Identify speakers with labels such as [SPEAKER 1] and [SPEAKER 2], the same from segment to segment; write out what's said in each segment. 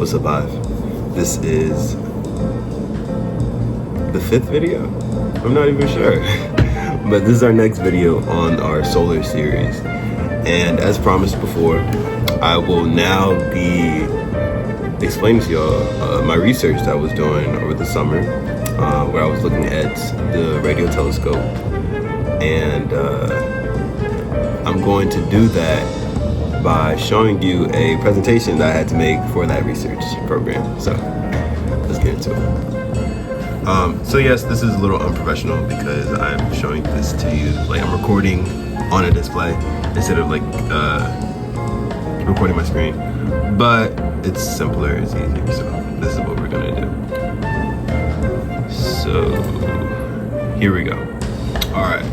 [SPEAKER 1] will survive. This is the 5th video? I'm not even sure. But this is our next video on our solar series. And as promised before, I will now be explaining to y'all my research that I was doing over the summer, where I was looking at the radio telescope. And I'm going to do that by showing you a presentation that I had to make for that research program. So let's get into it. So yes, this is a little unprofessional because I'm showing this to you, like I'm recording on a display instead of like recording my screen, but it's simpler, it's easier, so this is what we're gonna do. So here we go. All right,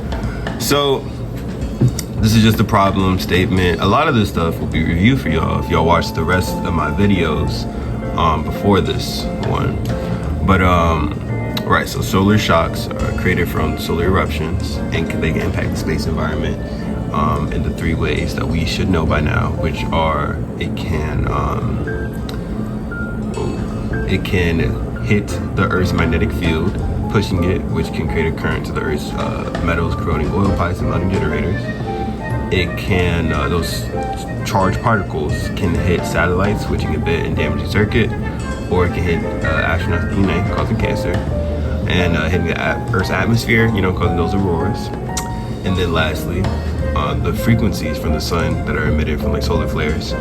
[SPEAKER 1] so this is just a problem statement. A lot of this stuff will be reviewed for y'all if y'all watch the rest of my videos before this one. But right, so solar shocks are created from solar eruptions, and they can impact the space environment in the 3 ways that we should know by now, which are it can hit the Earth's magnetic field, pushing it, which can create a current to the Earth's metals, corroding oil pipes and melting generators. It can, those charged particles can hit satellites, switching a bit and damaging circuit, or it can hit astronauts' DNA, causing cancer, and hitting the Earth's atmosphere, causing those auroras. And then lastly, the frequencies from the sun that are emitted from like solar flares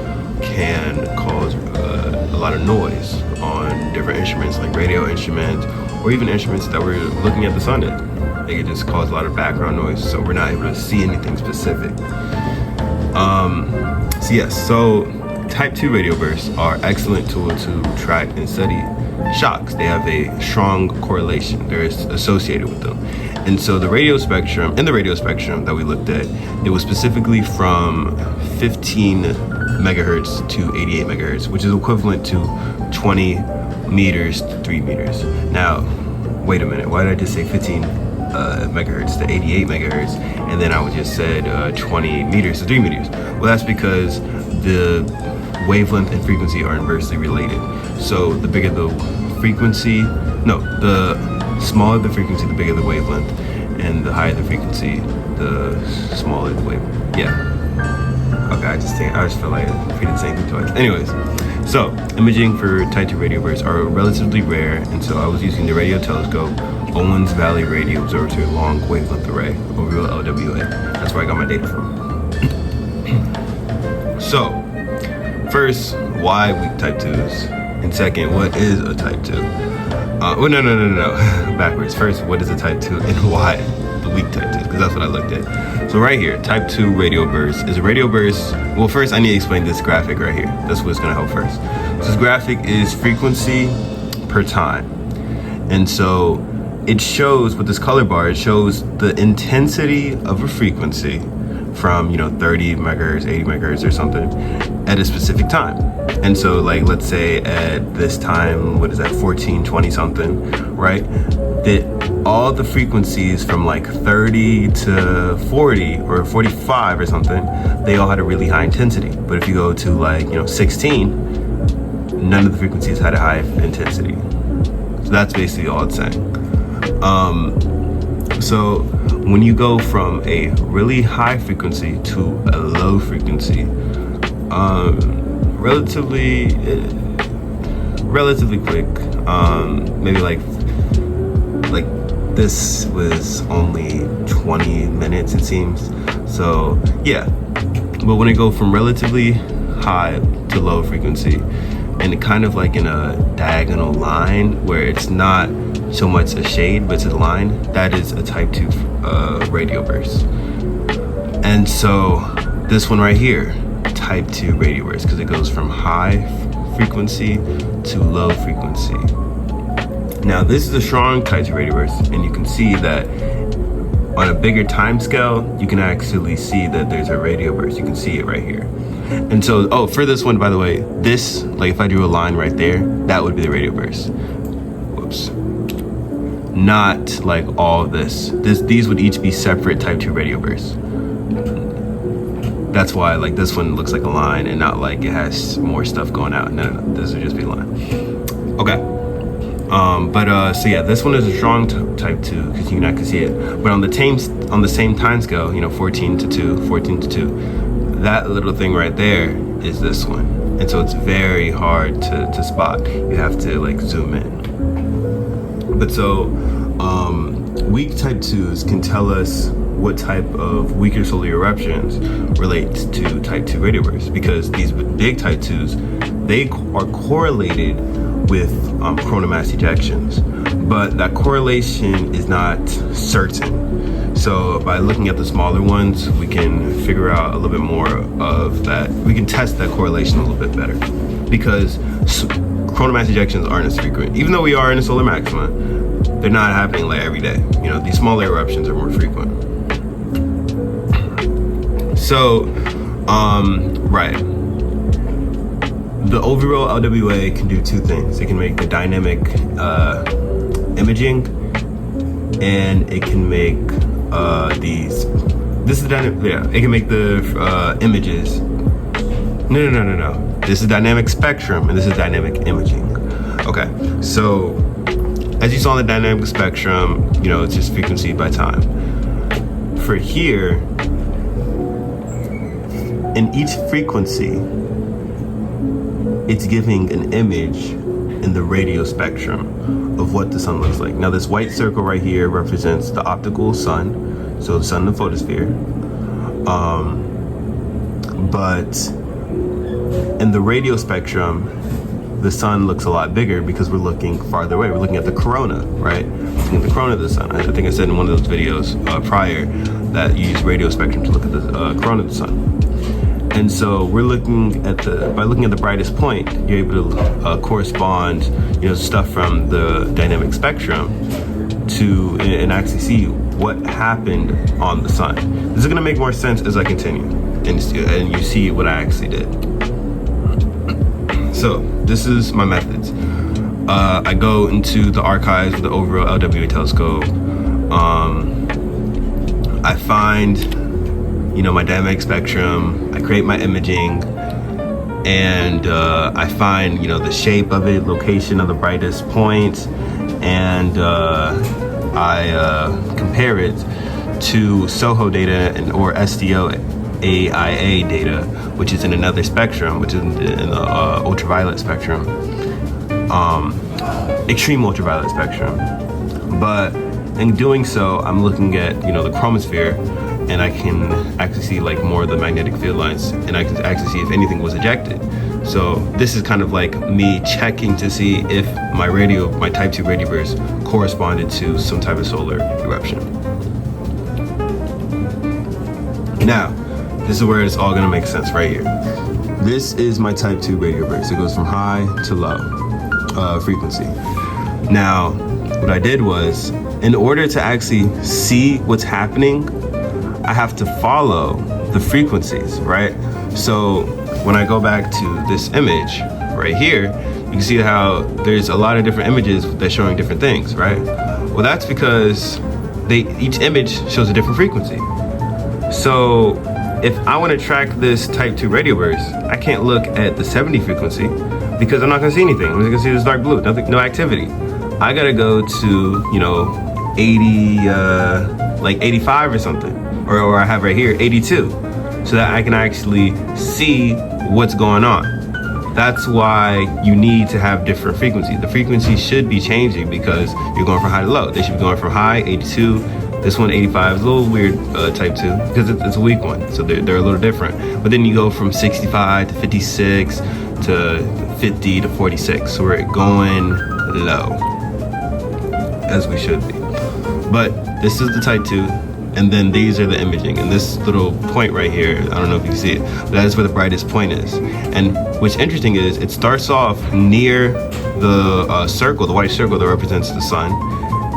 [SPEAKER 1] can cause a lot of noise on different instruments, like radio instruments, or even instruments that we're looking at the sun in. They can just cause a lot of background noise, so we're not able to see anything specific. So type 2 radio bursts are excellent tool to track and study shocks. They have a strong correlation. They're associated with them. And so the radio spectrum that we looked at, it was specifically from 15 megahertz to 88 megahertz, which is equivalent to 20 meters to 3 meters. Now, wait a minute, why did I just say 15 megahertz to 88 megahertz, and then I just said 20 meters to 3 meters? Well, that's because the wavelength and frequency are inversely related. So the bigger the frequency, the smaller the frequency, the bigger the wavelength, and the higher the frequency, the smaller the wavelength. Yeah. Okay, I just feel like I repeated the same thing twice. Anyways, so imaging for type 2 radio bursts are relatively rare, and so I was using the radio telescope Owens Valley Radio Observatory Long Wavelength Array, or real LWA. That's where I got my data from. So, first, why weak type 2s? And second, what is a type 2? No. Backwards. First, what is a type 2 and why the weak type 2s? Because that's what I looked at. So right here, type 2 radio burst is a radio burst. Well, first I need to explain this graphic right here. That's what's gonna help first. So this graphic is frequency per time. And so it shows, with this color bar, it shows the intensity of a frequency from 30 megahertz, 80 megahertz or something at a specific time. And so like, let's say at this time, what is that, 1420 something, right? That all the frequencies from like 30 to 40 or 45 or something, they all had a really high intensity. But if you go to like 16, none of the frequencies had a high intensity. So that's basically all it's saying. So when you go from a really high frequency to a low frequency, relatively quick, maybe like this was only 20 minutes it seems. So yeah, but when I go from relatively high to low frequency, and kind of like in a diagonal line where it's not so much a shade, but it's a line, that is a type 2 radio burst. And so this one right here, type 2 radio burst, because it goes from high frequency to low frequency. Now this is a strong type 2 radio burst, and you can see that on a bigger time scale, you can actually see that there's a radio burst. You can see it right here. And so, for this one, by the way, this, like if I drew a line right there, that would be the radio burst. Whoops. Not like all of this. These would each be separate type 2 radio bursts. That's why like this one looks like a line and not like it has more stuff going out. No, this would just be a line. Okay. So yeah, this one is a strong type 2 because you can see it. But on the same time scale, 14 to 2, 14 to 2, that little thing right there is this one. And so it's very hard to spot. You have to like zoom in. But so weak type 2s can tell us what type of weaker solar eruptions relate to type 2 radio bursts, because these big type 2s, they are correlated with coronal mass ejections, but that correlation is not certain. So by looking at the smaller ones, we can figure out a little bit more of that. We can test that correlation a little bit better, because coronal mass ejections aren't as frequent. Even though we are in a solar maxima, they're not happening like every day. These smaller eruptions are more frequent. So, right. The overall LWA can do two things. It can make the dynamic imaging, and it can make this is dynamic, yeah, it can make the images. No. This is dynamic spectrum, and this is dynamic imaging. Okay, so as you saw in the dynamic spectrum, it's just frequency by time. For here, in each frequency, it's giving an image in the radio spectrum of what the sun looks like. Now this white circle right here represents the optical sun, so the sun in the photosphere. But in the radio spectrum, the sun looks a lot bigger because we're looking farther away. We're looking at the corona, right? We're looking at the corona of the sun. I think I said in one of those videos prior that you use radio spectrum to look at the corona of the sun. And so we're looking at by looking at the brightest point, you're able to correspond, stuff from the dynamic spectrum to and actually see what happened on the sun. This is going to make more sense as I continue, and you see what I actually did. So this is my methods. I go into the archives of the overall LWA telescope. I find my dynamic spectrum, I create my imaging, and I find, the shape of it, location of the brightest point, and I compare it to SOHO data or SDO AIA data, which is in another spectrum, which is in the ultraviolet spectrum, extreme ultraviolet spectrum. But in doing so, I'm looking at, the chromosphere, and I can actually see like more of the magnetic field lines, and I can actually see if anything was ejected. So this is kind of like me checking to see if my type 2 radio burst corresponded to some type of solar eruption. Now, this is where it's all gonna make sense right here. This is my type 2 radio burst. It goes from high to low frequency. Now, what I did was, in order to actually see what's happening, I have to follow the frequencies, right? So when I go back to this image right here, you can see how there's a lot of different images that's showing different things, right? Well, that's because each image shows a different frequency. So if I want to track this type 2 radio burst, I can't look at the 70 frequency because I'm not going to see anything. I'm just going to see this dark blue, nothing, no activity. I got to go to, 80, like 85 or something. Or I have right here 82, so that I can actually see what's going on. That's why you need to have different frequencies. The frequency should be changing because you're going from high to low. They should be going from high, 82, this one 85 is a little weird, type 2, because it's a weak one, so they're a little different. But then you go from 65 to 56 to 50 to 46, so we're going low, as we should be. But this is the type 2. And then these are the imaging, and this little point right here, I don't know if you can see it, but that is where the brightest point is. And what's interesting is it starts off near the circle, the white circle that represents the sun.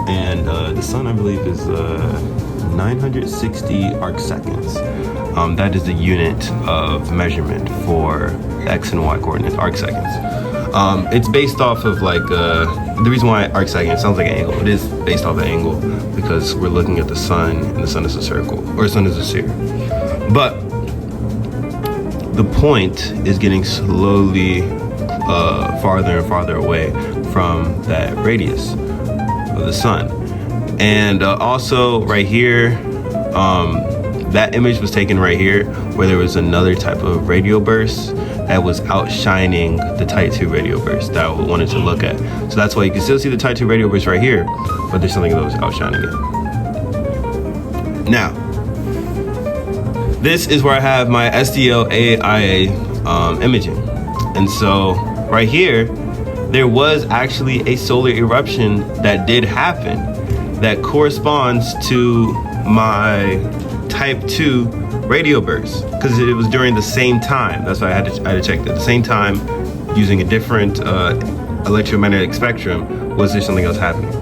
[SPEAKER 1] And the sun, I believe, is 960 arc seconds. That is the unit of measurement for the X and Y coordinates, arc seconds. It's based off of like, the reason why arc second, it sounds like an angle. It is based off an angle because we're looking at the sun, and the sun is a circle, or the sun is a sphere. But the point is getting slowly farther and farther away from that radius of the sun. And also right here, that image was taken right here where there was another type of radio burst that was outshining the Type 2 radio burst that I wanted to look at. So that's why you can still see the Type 2 radio burst right here, but there's something that was outshining it. Now, this is where I have my SDL AIA imaging. And so right here, there was actually a solar eruption that did happen that corresponds to my Type 2 radio burst, because it was during the same time. That's why I had to check that. At the same time, using a different electromagnetic spectrum, was there something else happening?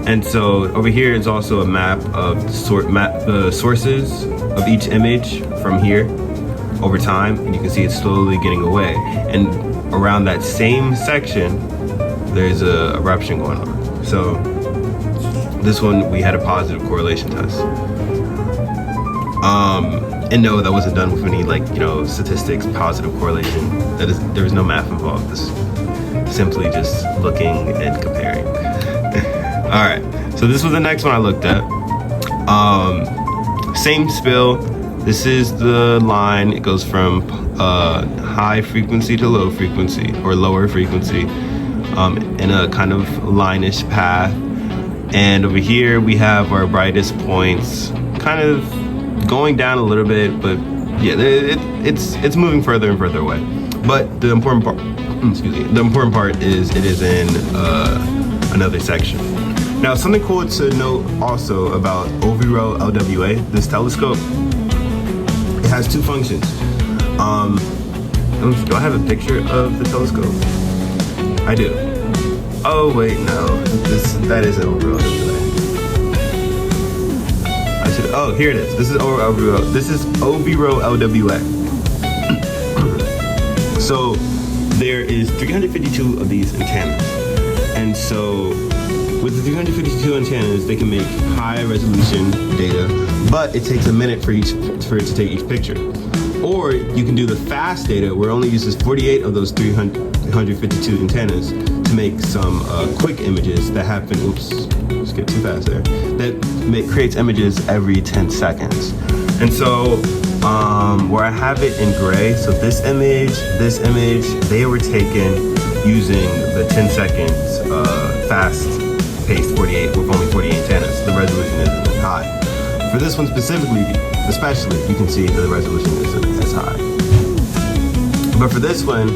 [SPEAKER 1] And so over here is also a map of the sources of each image from here over time, and you can see it's slowly getting away. And around that same section, there's a eruption going on. So this one, we had a positive correlation test. And no, that wasn't done with any statistics, positive correlation. There was no math involved. This simply just looking and comparing. All right, so this was the next one I looked at. Same spill. This is the line. It goes from high frequency to low frequency, or lower frequency, in a kind of line-ish path. And over here we have our brightest points, kind of going down a little bit, but yeah, it's moving further and further away. But the important part, the important part is it is in another section. Now, something cool to note also about OVRO LWA, this telescope, it has two functions. Do I have a picture of the telescope? I do. Oh wait, no, that isn't OVRO LWA. Oh, here it is. This is OVRO. This is OVRO LWA. So there is 352 of these antennas, and so with the 352 antennas, they can make high resolution data, but it takes a minute for it to take each picture. Or you can do the fast data, where it only uses 48 of those 352 antennas to make some quick images that happen. Oops, skip too fast there. That creates images every 10 seconds. And so where I have it in gray, so this image, they were taken using the 10 seconds fast paced 48 with only 48 antennas. The resolution isn't as high. For this one specifically, especially, you can see that the resolution isn't as high. But for this one,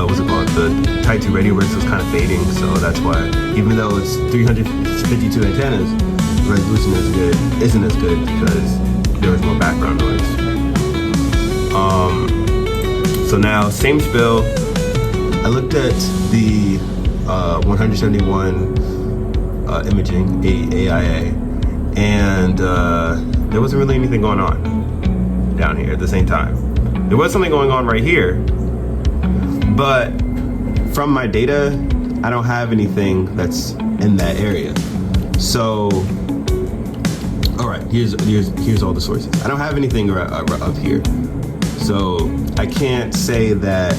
[SPEAKER 1] what's it called? The Type 2 radio burst was kind of fading, so that's why, even though it's 352 antennas, the resolution isn't as good because there was more background noise. So now, same spill. I looked at the 171 imaging, AIA, and there wasn't really anything going on down here at the same time. There was something going on right here, but from my data, I don't have anything that's in that area. So, all right, here's all the sources. I don't have anything up here, so I can't say that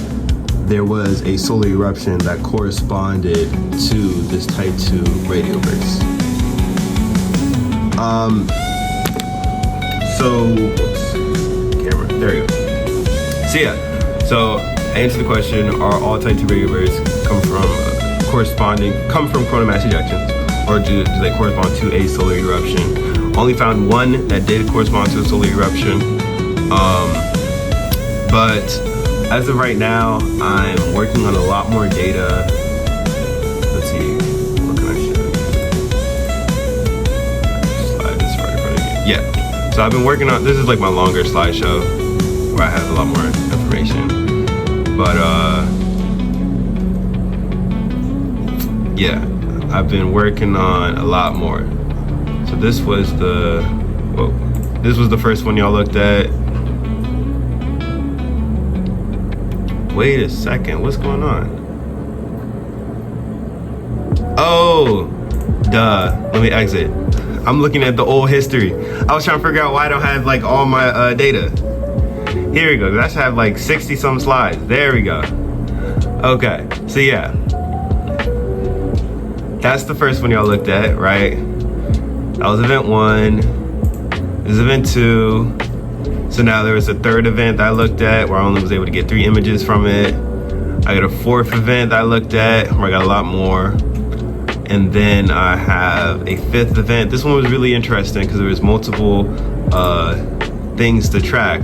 [SPEAKER 1] there was a solar eruption that corresponded to this Type 2 radio burst. There you go. So yeah, so I answered the question: are all Type 2 radio bursts come from coronal mass ejections, or do they correspond to a solar eruption? Only found one that did correspond to a solar eruption, but as of right now, I'm working on a lot more data. Let's see, what can I show you? Slide this right in front of you. Yeah, so I've been working on, this is like my longer slideshow where I have a lot more information. But yeah, I've been working on a lot more. So this was the first one y'all looked at. Wait a second, what's going on? Oh, duh, let me exit. I'm looking at the old history. I was trying to figure out why I don't have like all my data. Here we go. That should have like 60 some slides. There we go. Okay, so yeah. That's the first one y'all looked at, right? That was event 1. This is event 2. So now there was a third event that I looked at where I only was able to get 3 images from it. I got a 4th event that I looked at where I got a lot more. And then I have a 5th event. This one was really interesting because there was multiple things to track,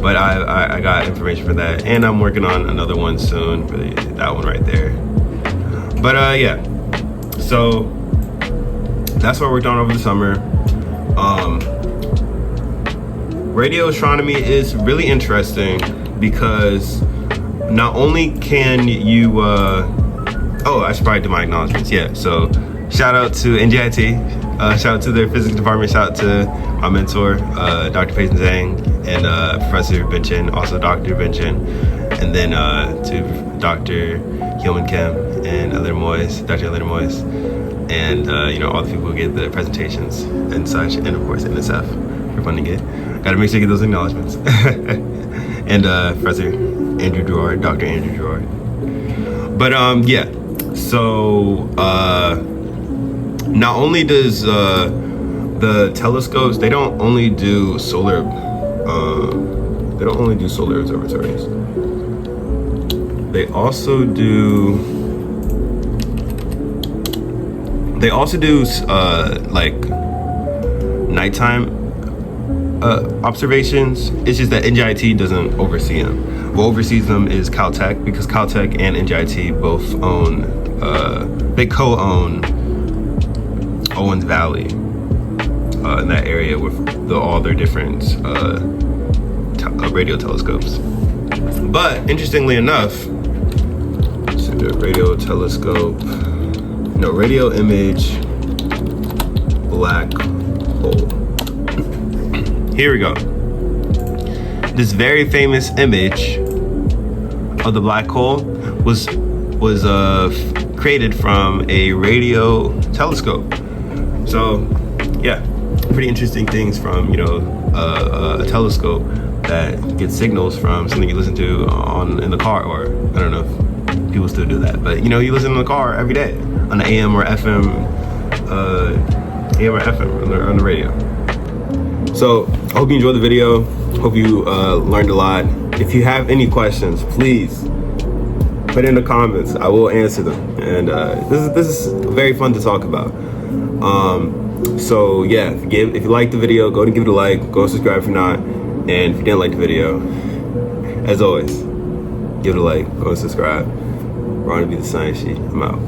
[SPEAKER 1] but I got information for that. And I'm working on another one soon for that one right there. But yeah, so that's what I worked on over the summer. Radio astronomy is really interesting because not only can you, oh, I should probably do my acknowledgements. Yeah, so shout out to NJIT, shout out to their physics department, shout out to my mentor, Dr. Peyton Zhang, and Professor Vinchin, also Dr. Vinchin, and then to Dr. Hyomin Kim and Dr. Elena Moyes, and you know, all the people who get the presentations and such, and of course NSF for funding it. Gotta make sure you get those acknowledgements. And Professor Andrew Gerard, Dr. Andrew Gerard. But yeah, so not only does the telescopes, they don't only do solar observatories. They also do like nighttime observations. It's just that NJIT doesn't oversee them. What oversees them is Caltech, because Caltech and NJIT both own, they co-own Owens Valley in that area with all their different radio telescopes. But interestingly enough, so the radio telescope, no, radio image black hole. Here we go. This very famous image of the black hole was created from a radio telescope. So yeah, pretty interesting things from, you know, a telescope that gets signals from something you listen to in the car, or I don't know if people still do that, but you know, you listen in the car every day on the AM or FM on the radio. So I hope you enjoyed the video. Hope you learned a lot. If you have any questions, please put it in the comments. I will answer them. And this is very fun to talk about. So yeah, if you liked the video, go and give it a like. Go and subscribe if you're not. And if you didn't like the video, as always, give it a like. Go and subscribe. Ron to be the science sheet. I'm out.